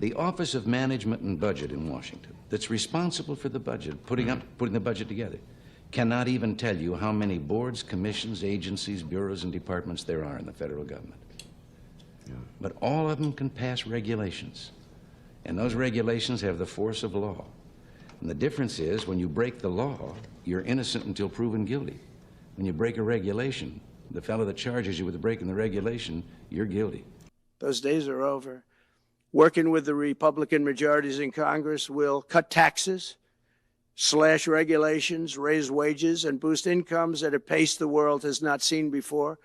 The Office of Management and Budget in Washington, that's responsible for the budget, putting the budget together, cannot even tell you how many boards, commissions, agencies, bureaus, and departments there are in the federal government. Yeah. But all of them can pass regulations, and those regulations have the force of law. And the difference is, when you break the law, you're innocent until proven guilty. When you break a regulation, the fellow that charges you with breaking the regulation, you're guilty. Those days are over. Working with the Republican majorities in Congress, will cut taxes, slash regulations, raise wages, and boost incomes at a pace the world has not seen before,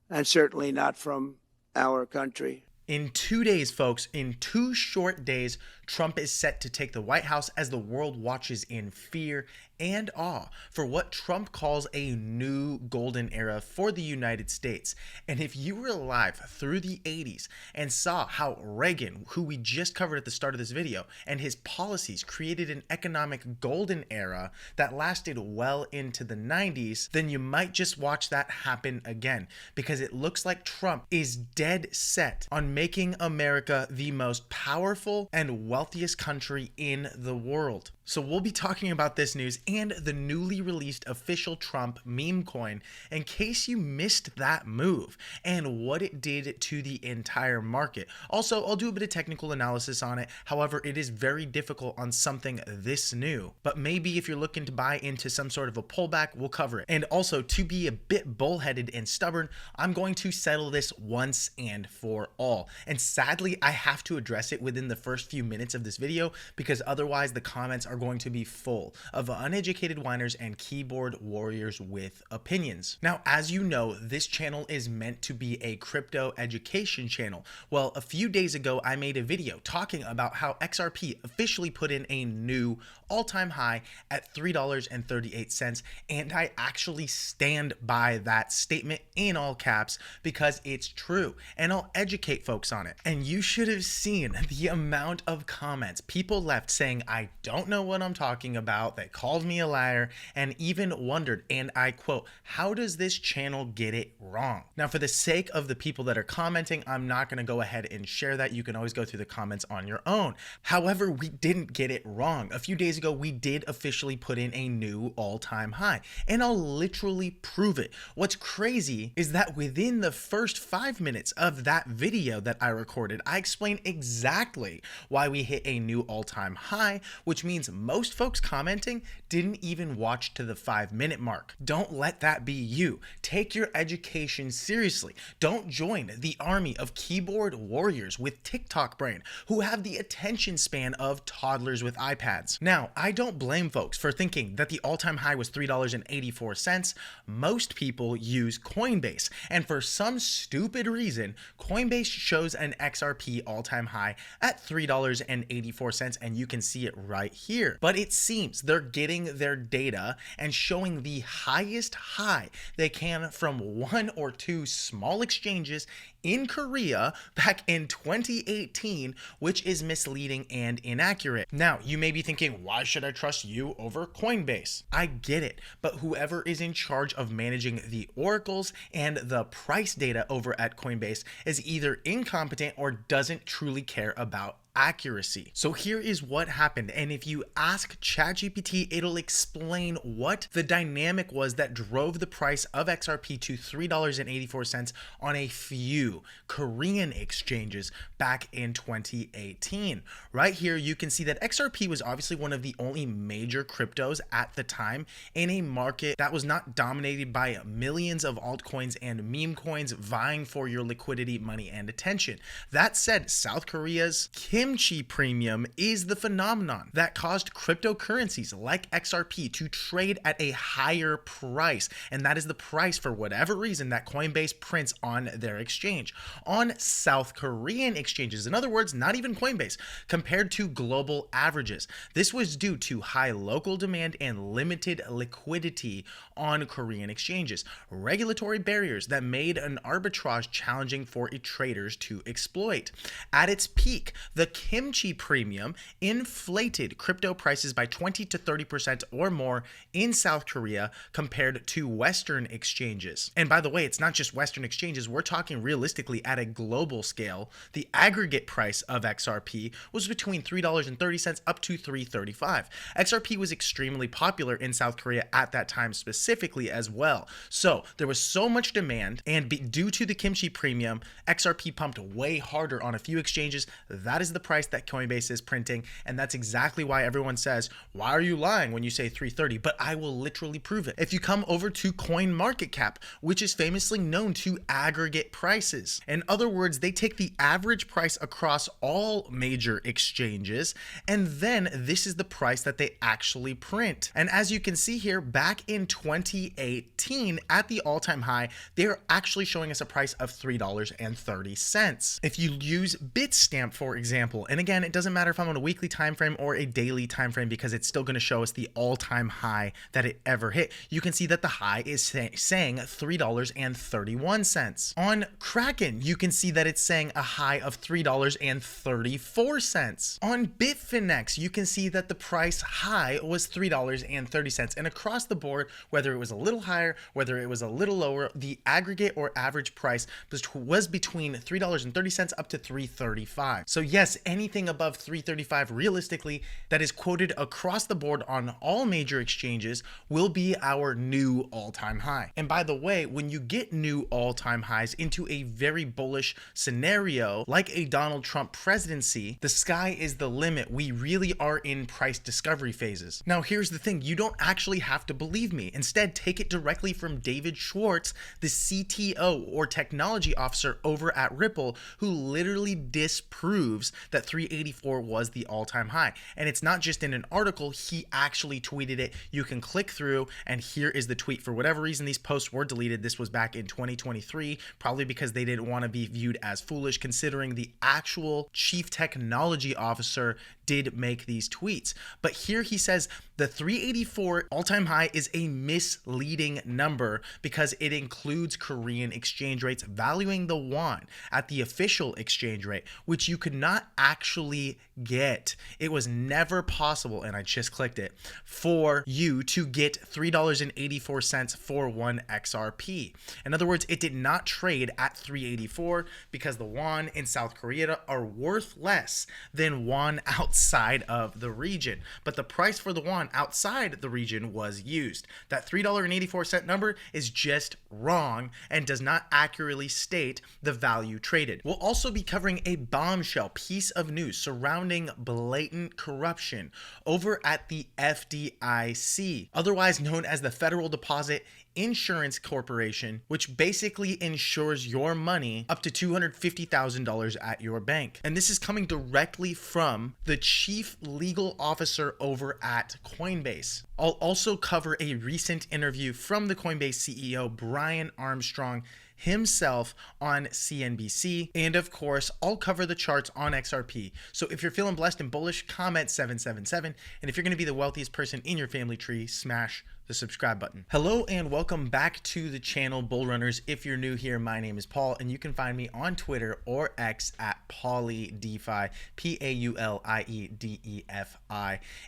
and certainly not from our country. In 2 days, folks, in 2 short days, Trump is set to take the White House as the world watches in fear and awe for what Trump calls a new golden era for the United States. And if you were alive through the 80s and saw how Reagan, who we just covered at the start of this video, and his policies created an economic golden era that lasted well into the 90s, then you might just watch that happen again, because it looks like Trump is dead set on making America the most powerful and wealthiest country in the world. So we'll be talking about this news and the newly released official Trump meme coin in case you missed that move and what it did to the entire market. Also, I'll do a bit of technical analysis on it. However, it is very difficult on something this new, but maybe if you're looking to buy into some sort of a pullback, we'll cover it. And also, to be a bit bullheaded and stubborn, I'm going to settle this once and for all. And sadly, I have to address it within the first few minutes of this video, because otherwise the comments are going to be full of uneducated whiners and keyboard warriors with opinions. Now, as you know, this channel is meant to be a crypto education channel. Well, a few days ago, I made a video talking about how XRP officially put in a new all-time high at $3.38, and I actually stand by that statement in all caps because it's true, and I'll educate folks on it. And you should have seen the amount of comments people left saying I don't know what I'm talking about, they called me a liar, and even wondered, and I quote, how does this channel get it wrong? Now, for the sake of the people that are commenting, I'm not going to go ahead and share that. You can always go through the comments on your own. However, we didn't get it wrong. A few days ago, we did officially put in a new all-time high, and I'll literally prove it. What's crazy is that within the first 5 minutes of that video that I recorded, I explained exactly why we hit a new all-time high, which means most folks commenting didn't even watch to the 5-minute mark. Don't let that be you. Take your education seriously. Don't join the army of keyboard warriors with TikTok brain who have the attention span of toddlers with iPads. Now, I don't blame folks for thinking that the all-time high was $3.84. Most people use COINBASE, and for some stupid reason, COINBASE shows an XRP all-time high at $3.84, and you can see it right here. But it seems they're getting their data and showing the highest high they can from 1 or 2 small exchanges in Korea back in 2018, which is misleading and inaccurate. Now, you may be thinking, why should I trust you over Coinbase? I get it, but whoever is in charge of managing the oracles and the price data over at Coinbase is either incompetent or doesn't truly care about accuracy. So here is what happened, and if you ask ChatGPT, it'll explain what the dynamic was that drove the price of XRP to $3.84 on a few Korean exchanges back in 2018. Right here, you can see that XRP was obviously one of the only major cryptos at the time in a market that was not dominated by millions of altcoins and meme coins vying for your liquidity, money, and attention. That said, South Korea's kimchi premium is the phenomenon that caused cryptocurrencies like XRP to trade at a higher price, and that is the price for whatever reason that Coinbase prints on their exchange. On South Korean exchanges, in other words, not even Coinbase, compared to global averages. This was due to high local demand and limited liquidity on Korean exchanges, regulatory barriers that made an arbitrage challenging for traders to exploit. At its peak, the kimchi premium inflated crypto prices by 20 to 30% or more in South Korea compared to Western exchanges. And by the way, it's not just Western exchanges. We're talking realistically at a global scale. The aggregate price of XRP was between $3.30 up to $3.35. XRP was extremely popular in South Korea at that time specifically as well. So there was so much demand, and due to the kimchi premium, XRP pumped way harder on a few exchanges. That is the price that Coinbase is printing, and that's exactly why everyone says, why are you lying when you say 330? But I will literally prove it. If you come over to CoinMarketCap, which is famously known to aggregate prices. In other words, they take the average price across all major exchanges, and then this is the price that they actually print. And as you can see here, back in 2018 at the all-time high, they're actually showing us a price of $3.30. If you use Bitstamp, for example, and again, it doesn't matter if I'm on a weekly time frame or a daily time frame because it's still going to show us the all-time high that it ever hit. You can see that the high is saying $3.31. On Kraken, you can see that it's saying a high of $3.34. On Bitfinex, you can see that the price high was $3.30. And across the board, whether it was a little higher, whether it was a little lower, the aggregate or average price was between $3.30 up to $3.35. So yes, anything above $3.35 realistically that is quoted across the board on all major exchanges will be our new all-time high. And by the way, when you get new all-time highs into a very bullish scenario like a Donald Trump presidency, the sky is the limit. We really are in price discovery phases. Now here's the thing, you don't actually have to believe me. Instead, take it directly from David Schwartz, the CTO or technology officer over at Ripple, who literally disproves that 384 was the all-time high. And it's not just in an article, he actually tweeted it. You can click through, and here is the tweet. For whatever reason, these posts were deleted. This was back in 2023, probably because they didn't want to be viewed as foolish, considering the actual chief technology officer did make these tweets. But here he says the 384 all-time high is a misleading number because it includes Korean exchange rates valuing the won at the official exchange rate, which you could not actually get. It was never possible, and I just clicked it, for you to get $3.84 for one XRP. In other words, it did not trade at 384 because the won in South Korea are worth less than won outside of the region. But the price for the won outside the region was used. That $3.84 number is just wrong and does not accurately state the value traded. We'll also be covering a bombshell piece of news surrounding blatant corruption over at the FDIC, otherwise known as the Federal Deposit Insurance Corporation, which basically insures your money up to $250,000 at your bank. And this is coming directly from the chief legal officer over at Coinbase. I'll also cover a recent interview from the Coinbase CEO, Brian Armstrong, himself on CNBC. And of course, I'll cover the charts on XRP. So if you're feeling blessed and bullish, comment 777. And if you're going to be the wealthiest person in your family tree, smash the subscribe button. Hello and welcome back to the channel, Bull Runners. If you're new here, my name is Paul, and you can find me on Twitter or X at PauliDefi, PauliDefi.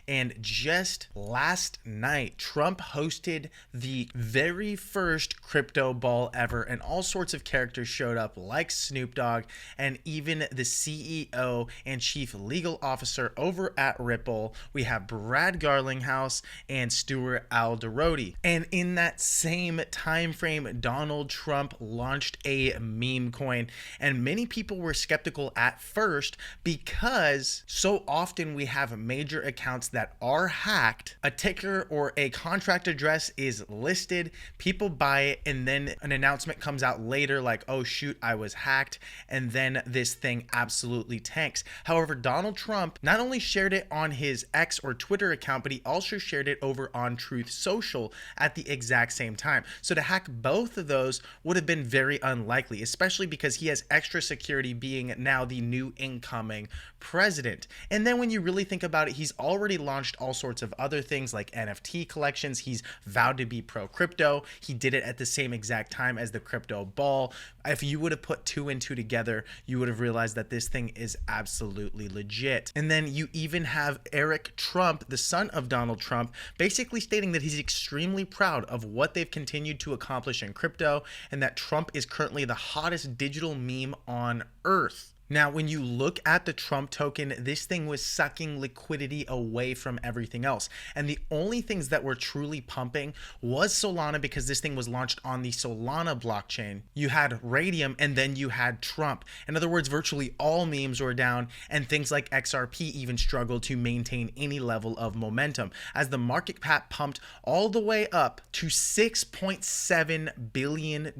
And just last night, Trump hosted the very first crypto ball ever, and all sorts of characters showed up, like Snoop Dogg, and even the CEO and chief legal officer over at Ripple. We have Brad Garlinghouse and Stuart Alderodi. And in that same time frame, Donald Trump launched a meme coin, and many people were skeptical at first because so often we have major accounts that are hacked. A ticker or a contract address is listed, people buy it, and then an announcement comes out later like, oh shoot, I was hacked, and then this thing absolutely tanks. However, Donald Trump not only shared it on his X or Twitter account, but he also shared it over on Truth Social, Social at the exact same time. So to hack both of those would have been very unlikely, especially because he has extra security being now the new incoming president. And then when you really think about it, he's already launched all sorts of other things like NFT collections. He's vowed to be pro crypto. He did it at the same exact time as the crypto ball. If you would have put two and two together, you would have realized that this thing is absolutely legit. And then you even have Eric Trump, the son of Donald Trump, basically stating that he's extremely proud of what they've continued to accomplish in crypto and that Trump is currently the hottest digital meme on earth. Now, when you look at the Trump token, this thing was sucking liquidity away from everything else. And the only things that were truly pumping was Solana, because this thing was launched on the Solana blockchain. You had Radium, and then you had Trump. In other words, virtually all memes were down, and things like XRP even struggled to maintain any level of momentum, as the market cap pumped all the way up to $6.7 billion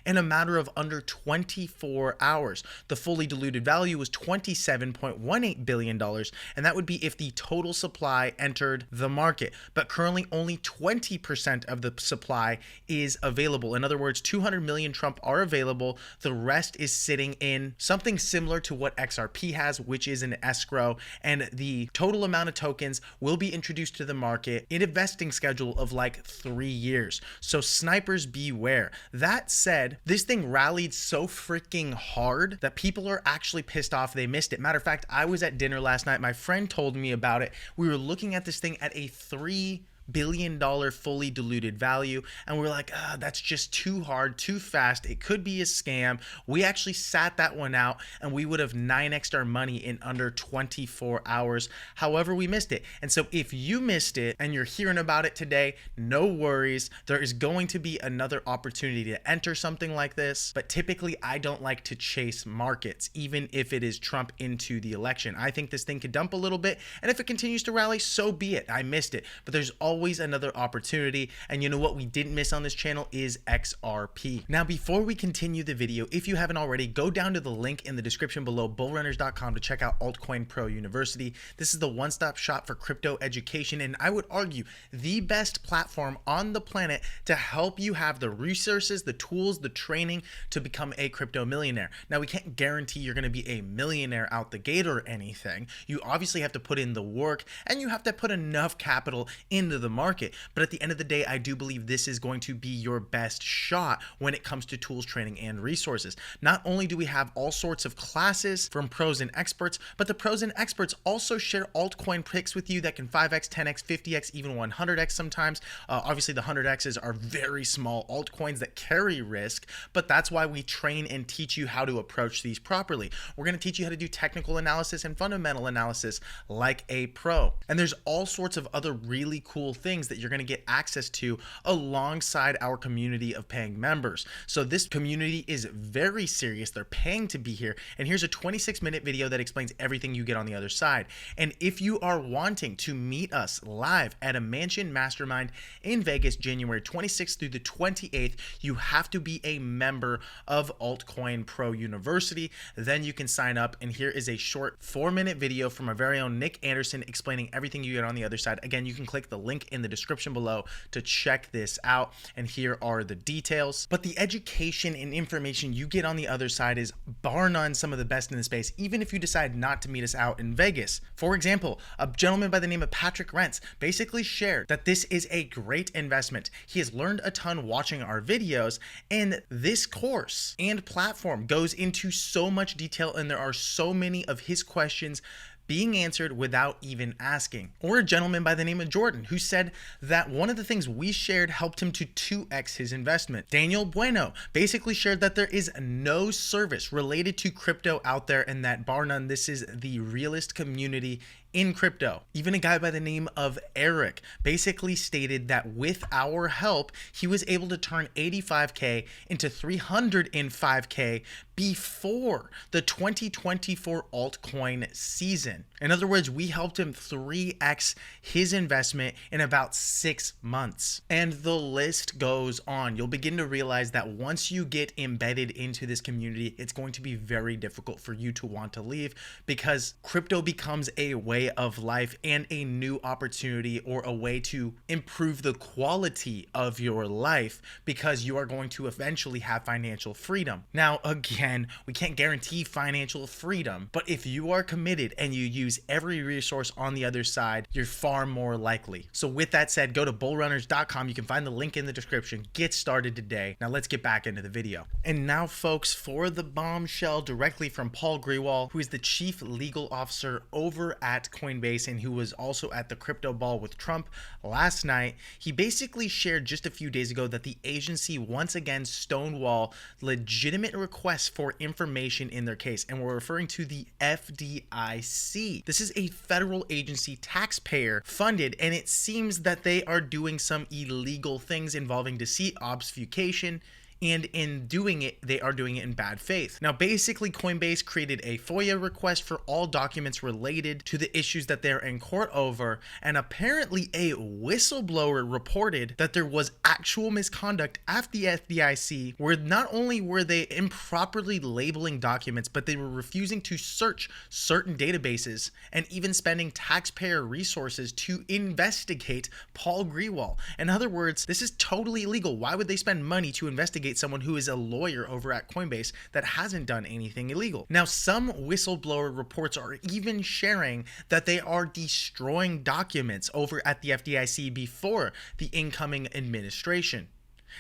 in a matter of under 24 hours. The fully diluted value was $27.18 billion, and that would be if the total supply entered the market. But currently only 20% of the supply is available. In other words, 200 million Trump are available. The rest is sitting in something similar to what XRP has, which is an escrow, and the total amount of tokens will be introduced to the market in a vesting schedule of like 3 years. So snipers beware. That said, this thing rallied so freaking hard that people are actually pissed off they missed it. Matter of fact, I was at dinner last night. My friend told me about it. We were looking at this thing at a $3 billion fully diluted value, and we're like, that's just too hard, too fast. It could be a scam. We actually sat that one out, and we would have 9x'd our money in under 24 hours. However, we missed it. And so if you missed it and you're hearing about it today, no worries. There is going to be another opportunity to enter something like this. But typically, I don't like to chase markets, even if it is Trump into the election. I think this thing could dump a little bit, and if it continues to rally, so be it. I missed it. But there's always another opportunity, and you know what we didn't miss on this channel is XRP. Now, before we continue the video, if you haven't already, go down to the link in the description below, bullrunners.com, to check out Altcoin Pro University. This is the one-stop shop for crypto education, and I would argue the best platform on the planet to help you have the resources, the tools, the training to become a crypto millionaire. Now, we can't guarantee you're going to be a millionaire out the gate or anything. You obviously have to put in the work, and you have to put enough capital into the market. But at the end of the day, I do believe this is going to be your best shot when it comes to tools, training, and resources. Not only do we have all sorts of classes from pros and experts, but the pros and experts also share altcoin picks with you that can 5x, 10x, 50x, even 100x sometimes. Obviously, the 100x's are very small altcoins that carry risk, but that's why we train and teach you how to approach these properly. We're going to teach you how to do technical analysis and fundamental analysis like a pro. And there's all sorts of other really cool things that you're going to get access to alongside our community of paying members. So this community is very serious. They're paying to be here. And here's a 26-minute video that explains everything you get on the other side. And if you are wanting to meet us live at a mansion mastermind in Vegas, January 26th through the 28th, you have to be a member of Altcoin Pro University. Then you can sign up. And here is a short 4-minute video from our very own Nick Anderson explaining everything you get on the other side. Again, you can click the link in the description below to check this out, and here are the details. But the education and information you get on the other side is bar none some of the best in the space, even if you decide not to meet us out in Vegas. For example, a gentleman by the name of Patrick Rentz basically shared that this is a great investment. He has learned a ton watching our videos, and this course and platform goes into so much detail, and there are so many of his questions being answered without even asking. Or a gentleman by the name of Jordan, who said that one of the things we shared helped him to 2x his investment. Daniel Bueno basically shared that there is no service related to crypto out there, and that bar none, this is the realest community in crypto. Even a guy by the name of Eric basically stated that with our help, he was able to turn 85K into 305K before the 2024 altcoin season. In other words, we helped him 3x his investment in about 6 months. And the list goes on. You'll begin to realize that once you get embedded into this community, it's going to be very difficult for you to want to leave, because crypto becomes a way of life and a new opportunity, or a way to improve the quality of your life, because you are going to eventually have financial freedom. Now, again, we can't guarantee financial freedom, but if you are committed and you use every resource on the other side, you're far more likely. So with that said, go to bullrunners.com. You can find the link in the description. Get started today. Now let's get back into the video. And now, folks, for the bombshell directly from Paul Grewal, who is the chief legal officer over at Coinbase and who was also at the crypto ball with Trump last night. He basically shared just a few days ago that the agency once again stonewalled legitimate requests for information in their case, and we're referring to the FDIC. This is a federal agency, taxpayer funded, and it seems that they are doing some illegal things involving deceit, obfuscation, and in doing it, they are doing it in bad faith. Now, basically, Coinbase created a FOIA request for all documents related to the issues that they're in court over, and apparently a whistleblower reported that there was actual misconduct at the FDIC, where not only were they improperly labeling documents, but they were refusing to search certain databases and even spending taxpayer resources to investigate Paul Grewal. In other words, this is totally illegal. Why would they spend money to investigate someone who is a lawyer over at Coinbase that hasn't done anything illegal? Now, some whistleblower reports are even sharing that they are destroying documents over at the FDIC before the incoming administration.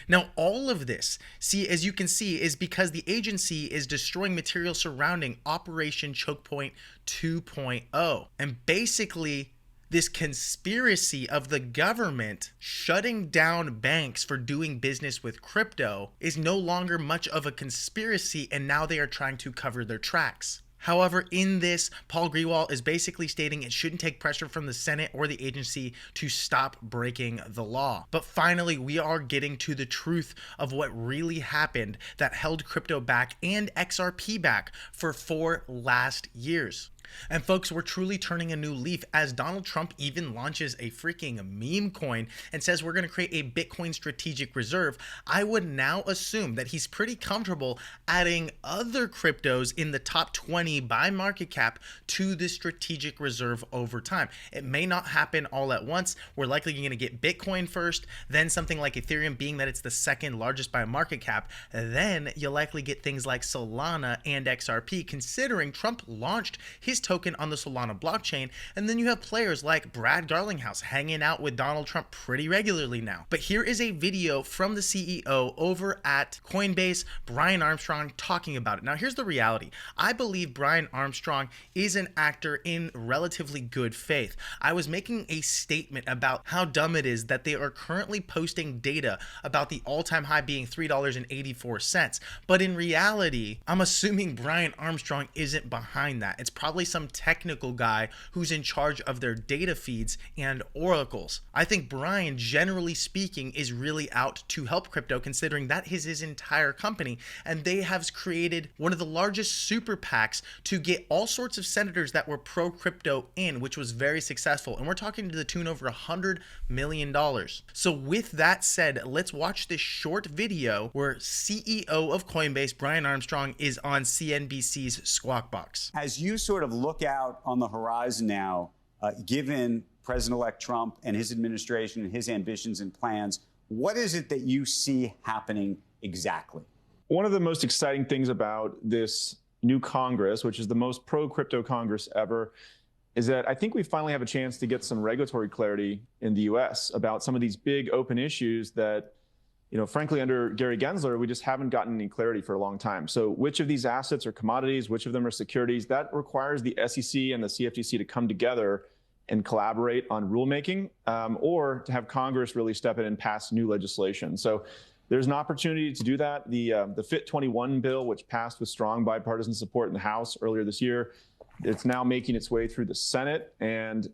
Now, all of this, as you can see, is because the agency is destroying material surrounding Operation Choke Point 2.0. And basically, this conspiracy of the government shutting down banks for doing business with crypto is no longer much of a conspiracy, and now they are trying to cover their tracks. However, in this, Paul Grewal is basically stating it shouldn't take pressure from the Senate or the agency to stop breaking the law. But finally, we are getting to the truth of what really happened that held crypto back and XRP back for 4 last years. And folks, we're truly turning a new leaf as Donald Trump even launches a freaking meme coin and says we're going to create a Bitcoin strategic reserve. I would now assume that he's pretty comfortable adding other cryptos in the top 20 by market cap to the strategic reserve over time. It may not happen all at once. We're likely going to get Bitcoin first, then something like Ethereum, being that it's the second largest by market cap. Then you'll likely get things like Solana and XRP, considering Trump launched his token on the Solana blockchain, and then you have players like Brad Garlinghouse hanging out with Donald Trump pretty regularly now. But here is a video from the CEO over at Coinbase, Brian Armstrong, talking about it. Now, here's the reality. I believe Brian Armstrong is an actor in relatively good faith. I was making a statement about how dumb it is that they are currently posting data about the all-time high being $3.84, but in reality, I'm assuming Brian Armstrong isn't behind that. It's probably some technical guy who's in charge of their data feeds and oracles. I think Brian, generally speaking, is really out to help crypto, considering that is his entire company, and they have created one of the largest super PACs to get all sorts of senators that were pro crypto in, which was very successful, and we're talking to the tune over $100 million. So with that said, let's watch this short video where CEO of Coinbase, Brian Armstrong, is on CNBC's Squawk Box. As you sort of look out on the horizon now, given President-elect Trump and his administration and his ambitions and plans, what is it that you see happening exactly? One of the most exciting things about this new Congress, which is the most pro-crypto Congress ever, is that I think we finally have a chance to get some regulatory clarity in the US about some of these big open issues that, frankly, under Gary Gensler, we just haven't gotten any clarity for a long time. So which of these assets are commodities, which of them are securities? That requires the SEC and the CFTC to come together and collaborate on rulemaking, or to have Congress really step in and pass new legislation. So there's an opportunity to do that. The FIT 21 bill, which passed with strong bipartisan support in the House earlier this year, It's now making its way through the Senate, and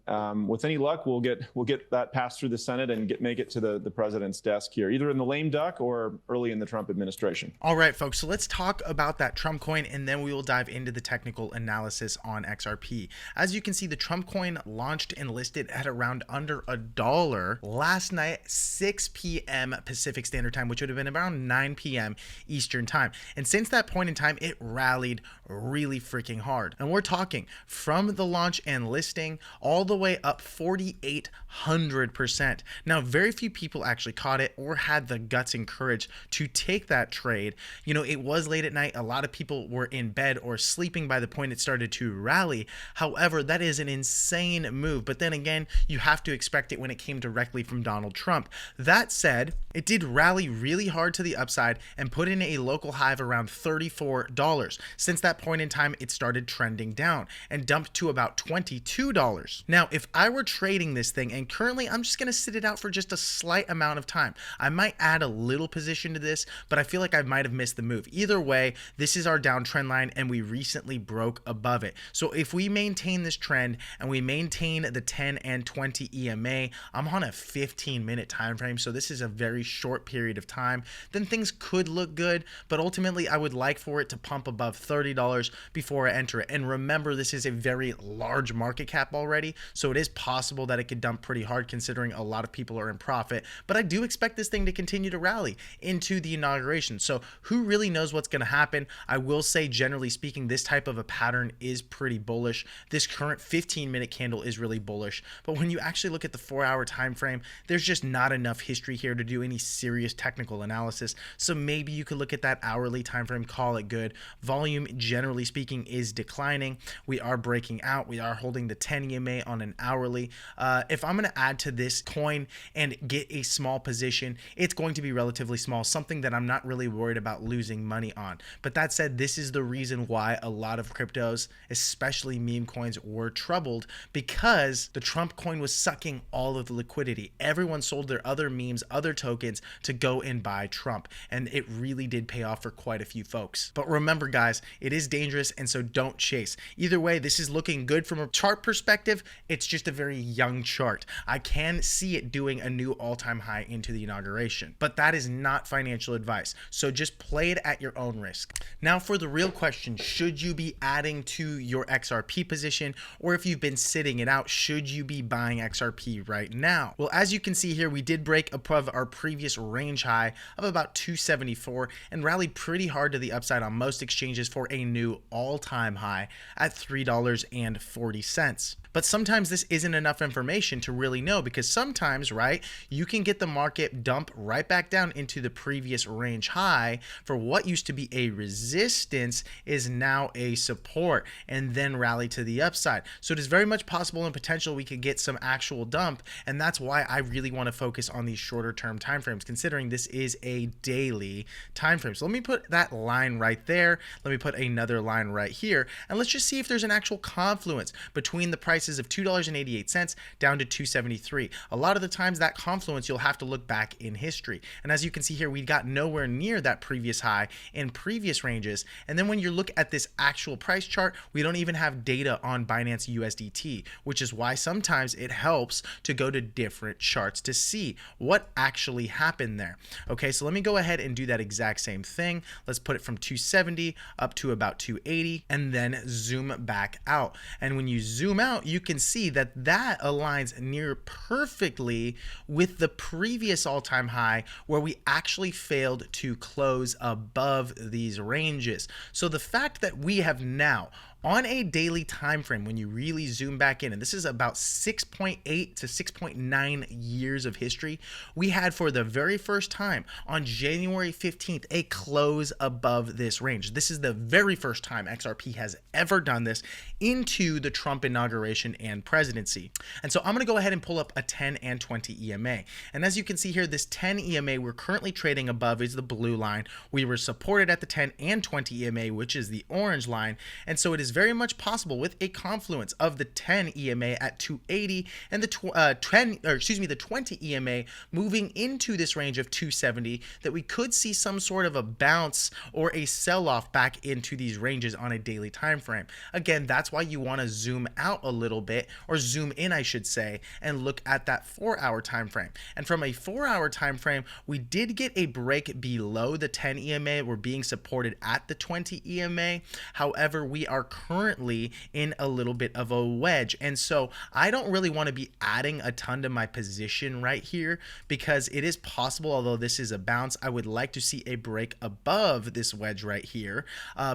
with any luck, we'll get that passed through the Senate and make it to the president's desk here, either in the lame duck or early in the Trump administration. All right, folks. So let's talk about that Trump coin, and then we will dive into the technical analysis on XRP. As you can see, the Trump coin launched and listed at around under $1 last night, 6 p.m. Pacific Standard Time, which would have been around 9 p.m. Eastern Time. And since that point in time, it rallied really freaking hard. And we're talking from the launch and listing all the way up 4,800%. Now, very few people actually caught it or had the guts and courage to take that trade. You know, it was late at night. A lot of people were in bed or sleeping by the point it started to rally. However, that is an insane move. But then again, you have to expect it when it came directly from Donald Trump. That said, it did rally really hard to the upside and put in a local high of around $34. Since that point in time, it started trending down and dumped to about $22. Now, if I were trading this thing, and currently I'm just going to sit it out for just a slight amount of time, I might add a little position to this, but I feel like I might have missed the move. Either way, this is our downtrend line and we recently broke above it. So if we maintain this trend and we maintain the 10 and 20 EMA, I'm on a 15-minute time frame, so this is a very short period of time, then things could look good, but ultimately I would like for it to pump above $30 before I enter it. And remember, this is a very large market cap already, so it is possible that it could dump pretty hard considering a lot of people are in profit, but I do expect this thing to continue to rally into the inauguration. So who really knows what's going to happen? I will say, generally speaking, this type of a pattern is pretty bullish. This current 15-minute candle is really bullish, but when you actually look at the 4-hour time frame, there's just not enough history here to do any serious technical analysis. So maybe you could look at that hourly time frame, call it good. Volume, generally speaking, is declining. We are breaking out. We are holding the 10 EMA on an hourly. If I'm going to add to this coin and get a small position, it's going to be relatively small, something that I'm not really worried about losing money on. But that said, this is the reason why a lot of cryptos, especially meme coins, were troubled, because the Trump coin was sucking all of the liquidity. Everyone sold their other memes, other tokens to go and buy Trump, and it really did pay off for quite a few folks. But remember, guys, it is dangerous, and so don't chase. Either way, this is looking good from a chart perspective. It's just a very young chart. I can see it doing a new all-time high into the inauguration, but that is not financial advice, so just play it at your own risk. Now, for the real question, should you be adding to your XRP position, or if you've been sitting it out, should you be buying XRP right now? Well, as you can see here, we did break above our previous range high of about 274 and rallied pretty hard to the upside on most exchanges for a new all-time high at $3.40. But sometimes this isn't enough information to really know, because sometimes, right, you can get the market dump right back down into the previous range high for what used to be a resistance is now a support, and then rally to the upside. So it is very much possible and potential we could get some actual dump, and that's why I really want to focus on these shorter term timeframes, considering this is a daily time frame. So let me put that line right there. Let me put another line right here, and let's just see if there's an actual confluence between the prices of $2.88 down to $2.73. A lot of the times that confluence, you'll have to look back in history. And as you can see here, we got nowhere near that previous high in previous ranges. And then when you look at this actual price chart, we don't even have data on Binance USDT, which is why sometimes it helps to go to different charts to see what actually happened there. Okay, so let me go ahead and do that exact same thing. Let's put it from 270 up to about 280 and then zoom back out. And when you zoom out, you can see that that aligns near perfectly with the previous all-time high, where we actually failed to close above these ranges. So the fact that we have now, on a daily time frame, when you really zoom back in, and this is about 6.8 to 6.9 years of history, we had for the very first time on January 15th a close above this range. This is the very first time XRP has ever done this into the Trump inauguration and presidency. And so I'm going to go ahead and pull up a 10 and 20 EMA. And as you can see here, this 10 EMA we're currently trading above is the blue line. We were supported at the 10 and 20 EMA, which is the orange line. And so it is is very much possible with a confluence of the 10 EMA at 280 and the 20 EMA moving into this range of 270 that we could see some sort of a bounce or a sell-off back into these ranges on a daily time frame. Again, that's why you want to zoom out a little bit, or zoom in I should say, and look at that 4-hour time frame. And from a 4-hour time frame, we did get a break below the 10 EMA. We're being supported at the 20 EMA. However, we are currently in a little bit of a wedge, and so I don't really want to be adding a ton to my position right here, because it is possible, although this is a bounce, I would like to see a break above this wedge right here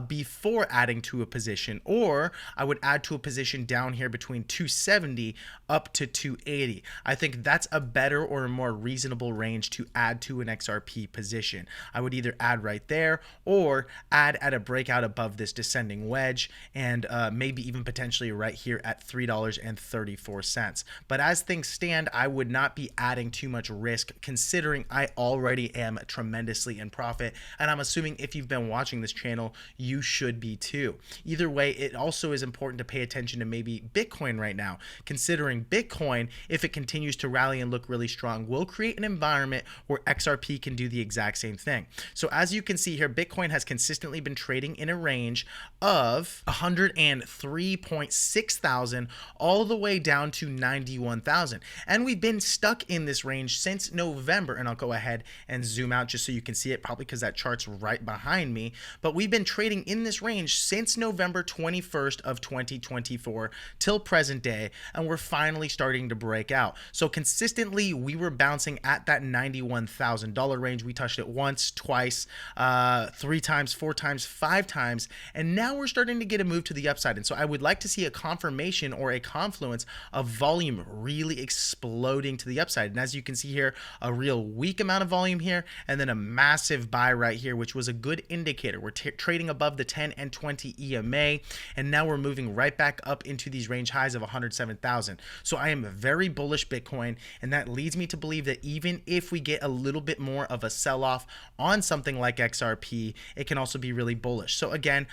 before adding to a position, or I would add to a position down here between 270 up to 280. I think that's a better or a more reasonable range to add to an XRP position. I would either add right there or add at a breakout above this descending wedge, and maybe even potentially right here at $3.34. But as things stand, I would not be adding too much risk, considering I already am tremendously in profit, and I'm assuming if you've been watching this channel, you should be too. Either way, it also is important to pay attention to maybe Bitcoin right now, considering Bitcoin, if it continues to rally and look really strong, will create an environment where XRP can do the exact same thing. So as you can see here, Bitcoin has consistently been trading in a range of 103.6 thousand all the way down to 91,000, and we've been stuck in this range since November. And I'll go ahead and zoom out just so you can see it, probably because that chart's right behind me, but we've been trading in this range since November 21st of 2024 till present day, and we're finally starting to break out. So consistently we were bouncing at that $91,000 range. We touched it once, twice, 3 times, 4 times, 5 times, and now we're starting to get a move to the upside. And so I would like to see a confirmation or a confluence of volume really exploding to the upside. And as you can see here, a real weak amount of volume here, and then a massive buy right here, which was a good indicator. We're trading above the 10 and 20 EMA, and now we're moving right back up into these range highs of 107,000. So I am very bullish Bitcoin, and that leads me to believe that even if we get a little bit more of a sell-off on something like XRP, it can also be really bullish. So again,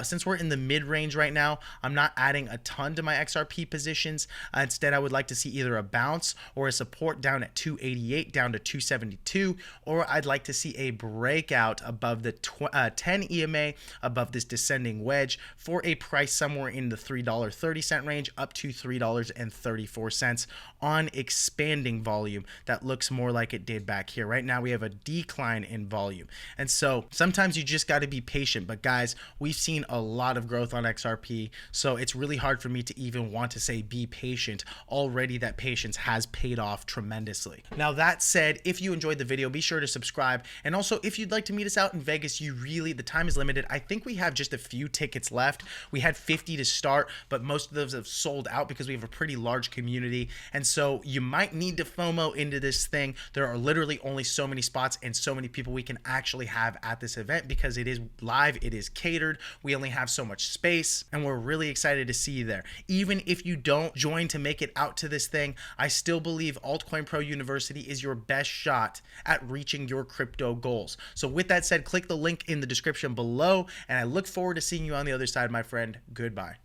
since we're in the mid-range right now, I'm not adding a ton to my XRP positions. Instead, I would like to see either a bounce or a support down at 288 down to 272, or I'd like to see a breakout above the 10 EMA, above this descending wedge, for a price somewhere in the $3.30 range up to $3.34 on expanding volume that looks more like it did back here. Right now we have a decline in volume, and so sometimes you just got to be patient. But guys, we've seen a lot of growth on XRP, so it's really hard for me to even want to say be patient. Already that patience has paid off tremendously. Now that said, if you enjoyed the video, be sure to subscribe, and also if you'd like to meet us out in Vegas, the time is limited. I think we have just a few tickets left. We had 50 to start, but most of those have sold out because we have a pretty large community, and so you might need to FOMO into this thing. There are literally only so many spots and so many people we can actually have at this event because it is live, it is catered, we only have so much space, and we're really excited to see you there. Even if you don't join to make it out to this thing, I still believe Altcoin Pro University is your best shot at reaching your crypto goals. So with that said, click the link in the description below, and I look forward to seeing you on the other side, my friend. Goodbye.